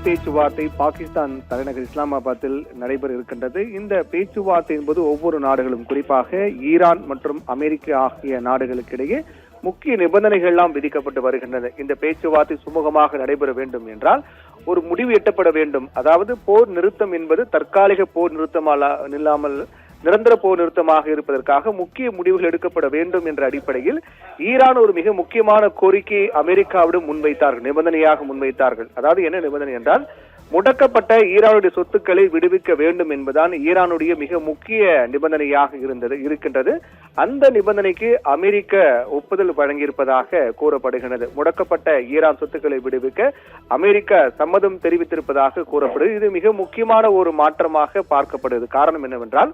பேச்சுவார்த்தை பாகிஸ்தான் தலைநகர் இஸ்லாமாபாத்தில் நடைபெற இருக்கின்றது. இந்த பேச்சுவார்த்தை என்பது ஒவ்வொரு நாடுகளும், குறிப்பாக ஈரான் மற்றும் அமெரிக்கா ஆகிய நாடுகளுக்கிடையே முக்கிய நிபந்தனைகள் எல்லாம் விதிக்கப்பட்டு வருகின்றன. இந்த பேச்சுவார்த்தை சுமூகமாக நடைபெற வேண்டும் என்றால் ஒரு முடிவு எட்டப்பட வேண்டும். அதாவது போர் நிறுத்தம் என்பது தற்காலிக போர் நிறுத்தமாக இல்லாமல் நிரந்தர போர் நிறுத்தமாக இருப்பதற்காக முக்கிய முடிவுகள் எடுக்கப்பட வேண்டும் என்ற அடிப்படையில் ஈரான் ஒரு மிக முக்கியமான கோரிக்கையை அமெரிக்காவிடம் முன்வைத்தார்கள், நிபந்தனையாக முன்வைத்தார்கள். அதாவது என்ன நிபந்தனை என்றால், முடக்கப்பட்ட ஈரானுடைய சொத்துக்களை விடுவிக்க வேண்டும் என்பதுதான் ஈரானுடைய மிக முக்கிய நிபந்தனையாக இருக்கின்றது. அந்த நிபந்தனைக்கு அமெரிக்க ஒப்புதல் வழங்கியிருப்பதாக கூறப்படுகிறது. முடக்கப்பட்ட ஈரான் சொத்துக்களை விடுவிக்க அமெரிக்கா சம்மதம் தெரிவித்திருப்பதாக கூறப்படுது. இது மிக முக்கியமான ஒரு மாற்றமாக பார்க்கப்படுது. காரணம் என்னவென்றால்,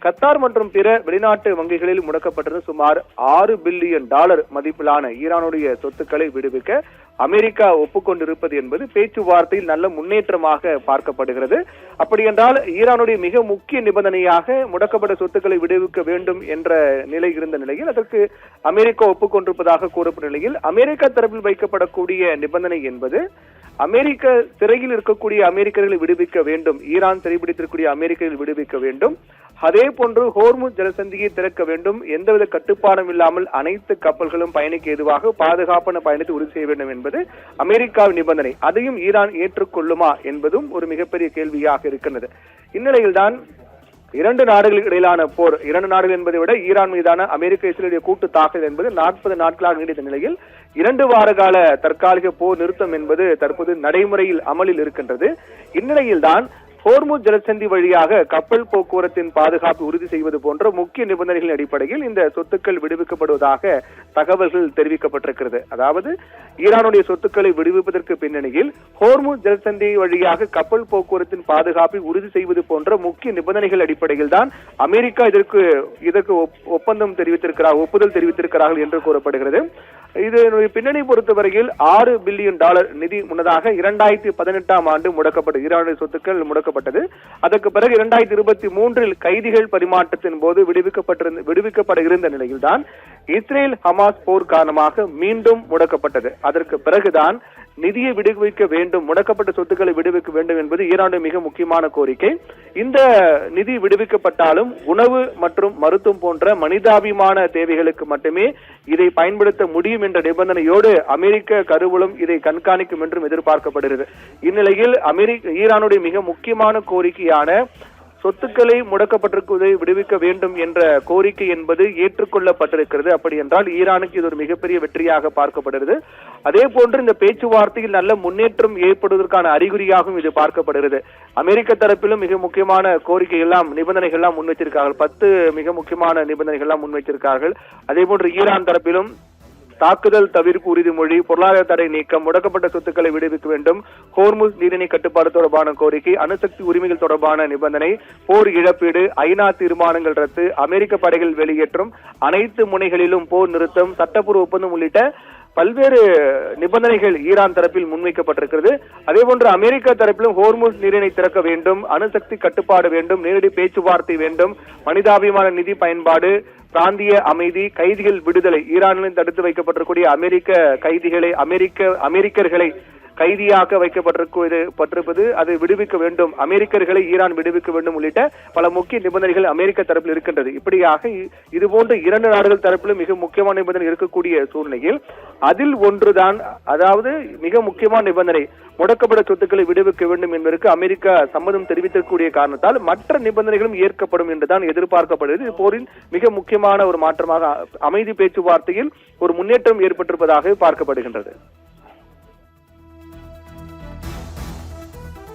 கத்தார் மற்றும் பிற வெளிநாட்டு வங்கிகளில் முடக்கப்பட்டிருந்த சுமார் $6 பில்லியன் மதிப்பிலான ஈரானுடைய சொத்துக்களை விடுவிக்க அமெரிக்கா ஒப்புக்கொண்டிருப்பது என்பது பேச்சுவார்த்தையில் நல்ல முன்னேற்றமாக பார்க்கப்படுகிறது. அப்படி என்றால் ஈரானுடைய மிக முக்கிய நிபந்தனையாக முடக்கப்பட்ட சொத்துக்களை விடுவிக்க வேண்டும் என்ற நிலை இருந்த நிலையில் அதற்கு அமெரிக்கா ஒப்புக்கொண்டிருப்பதாக கூறப்பட்ட நிலையில் அமெரிக்கா தரப்பில் வைக்கப்படக்கூடிய நிபந்தனை என்பது அமெரிக்க சிறையில் இருக்கக்கூடிய அமெரிக்கர்களை விடுவிக்க வேண்டும், ஈரான் சிறைபிடித்திருக்கக்கூடிய அமெரிக்கர்களை விடுவிக்க வேண்டும், அதே போன்று ஹோர்முஸ் ஜலசந்தியை திறக்க வேண்டும், எந்தவித கட்டுப்பாடும் இல்லாமல் அனைத்து கப்பல்களும் பயணிக்க ஏதுவாக பாதுகாப்பான பயணத்தை உறுதி செய்ய வேண்டும் என்பது அமெரிக்காவின் நிபந்தனை. அதையும் ஈரான் ஏற்றுக்கொள்ளுமா என்பதும் ஒரு மிகப்பெரிய கேள்வியாக இருக்கின்றது. இந்நிலையில்தான் இரண்டு நாடுகளுக்கு இடையிலான போர், இரண்டு நாடுகள் என்பதை விட ஈரான் மீதான அமெரிக்க இஸ்ரேலிய கூட்டு தாக்குதல் என்பது 40 நாட்களாக நீடித்த நிலையில் 2 வார கால தற்காலிக போர் நிறுத்தம் என்பது தற்போது நடைமுறையில் அமலில் இருக்கின்றது. இந்நிலையில்தான் ஹோர்முஸ் ஜலசந்தி வழியாக கப்பல் போக்குவரத்தின் பாதுகாப்பு உறுதி செய்வது போன்ற முக்கிய நிபந்தனைகளின் அடிப்படையில் இந்த சொத்துக்கள் விடுவிக்கப்படுவதாக தகவல்கள் தெரிவிக்கப்பட்டிருக்கிறது. அதாவது ஈரானுடைய சொத்துக்களை விடுவிப்பதற்கு பின்னணியில் ஹோர்முஸ் ஜலசந்தி வழியாக கப்பல் போக்குவரத்தின் பாதுகாப்பை உறுதி செய்வது போன்ற முக்கிய நிபந்தனைகள் அடிப்படையில் தான் அமெரிக்கா இதற்கு ஒப்புதல் தெரிவித்திருக்கிறார்கள் என்று கூறப்படுகிறது. இதனுடைய பின்னணி பொறுத்தவரையில் $6 பில்லியன் நிதி முன்னதாக 2018ஆம் ஆண்டு முடக்கப்பட்டது, ஈரானுடைய சொத்துக்கள் முடக்கப்பட்டது. அதற்கு பிறகு 2023இல் கைதிகள் பரிமாற்றத்தின் போது விடுவிக்கப்பட இருந்த நிலையில்தான் இஸ்ரேல் ஹமாஸ் போர் காரணமாக மீண்டும் முடக்கப்பட்டது. அதற்கு பிறகுதான் நிதியை விடுவிக்க வேண்டும், முடக்கப்பட்ட சொத்துக்களை விடுவிக்க வேண்டும் என்பது ஈரானுடைய மிக முக்கியமான கோரிக்கை. இந்த நிதி விடுவிக்கப்பட்டாலும் உணவு மற்றும் மருத்துவம் போன்ற மனிதாபிமான தேவைகளுக்கு மட்டுமே இதை பயன்படுத்த முடியும் என்ற நிபந்தனையோடு அமெரிக்க கருவூலம் இதை கண்காணிக்கும் என்றும் எதிர்பார்க்கப்படுகிறது. இந்நிலையில் ஈரானுடைய மிக முக்கியமான கோரிக்கையான சொத்துக்களை முடக்கப்பட்டிருப்பதை விடுவிக்க வேண்டும் என்ற கோரிக்கை என்பது ஏற்றுக்கொள்ளப்பட்டிருக்கிறது. அப்படி என்றால் ஈரானுக்கு இது ஒரு மிகப்பெரிய வெற்றியாக பார்க்கப்படுகிறது. அதே போன்று இந்த பேச்சுவார்த்தையில் நல்ல முன்னேற்றம் ஏற்படுவதற்கான அறிகுறியாகவும் இது பார்க்கப்படுகிறது. அமெரிக்க தரப்பிலும் மிக முக்கியமான கோரிக்கை எல்லாம் நிபந்தனைகள் எல்லாம் முன்வைத்திருக்கார்கள், 10 மிக முக்கியமான நிபந்தனைகள் எல்லாம் முன்வைத்திருக்கார்கள். அதே போன்று ஈரான் தரப்பிலும் தாக்குதல் தவிர்ப்பு உறுதிமொழி, பொருளாதார தடை நீக்கம், முடக்கப்பட்ட சொத்துக்களை விடுவிக்க வேண்டும், ஹோர்முஸ் நீரிணை கட்டுப்பாடு தொடர்பான கோரிக்கை, அணுசக்தி உரிமைகள் தொடர்பான நிபந்தனை, போர் இழப்பீடு, ஐநா தீர்மானங்கள் ரத்து, அமெரிக்க படைகள் வெளியேற்றம், அனைத்து முனைகளிலும் போர் நிறுத்தம், சட்டப்பூர்வ ஒப்பந்தம் உள்ளிட்ட பல்வேறு நிபந்தனைகள் ஈரான் தரப்பில் முன்வைக்கப்பட்டிருக்கிறது. அதே போன்று அமெரிக்கா தரப்பிலும் ஹோர்முஸ் நீரிணை திறக்க வேண்டும், அணுசக்தி கட்டுப்பாடு வேண்டும், நேரடி பேச்சுவார்த்தை வேண்டும், மனிதாபிமான நிதி பயன்பாடு, பிராந்திய அமைதி, கைதிகள் விடுதலை, ஈரானில் தடுத்து வைக்கப்பட்டிருக்கூடிய அமெரிக்கர்களை கைதியாக வைக்கப்பட்டிருப்பது அது விடுவிக்க வேண்டும், அமெரிக்கர்களை ஈரான் விடுவிக்க வேண்டும் உள்ளிட்ட பல முக்கிய நிபந்தனைகள் அமெரிக்க தரப்பில் இருக்கின்றது. இப்படியாக இதுபோன்ற 2 நாடுகள் தரப்பிலும் மிக முக்கியமான நிபந்தனை இருக்கக்கூடிய சூழ்நிலையில் அதில் ஒன்றுதான், அதாவது மிக முக்கியமான நிபந்தனை முடக்கப்பட்ட சொத்துக்களை விடுவிக்க வேண்டும் என்பதற்கு அமெரிக்கா சம்மதம் தெரிவித்திருக்கக்கூடிய காரணத்தால் மற்ற நிபந்தனைகளும் ஏற்கப்படும் என்றுதான் எதிர்பார்க்கப்படுகிறது. இது போரின் மிக முக்கியமான ஒரு மாற்றமாக அமைதி பேச்சுவார்த்தையில் ஒரு முன்னேற்றம் ஏற்பட்டிருப்பதாக பார்க்கப்படுகின்றது.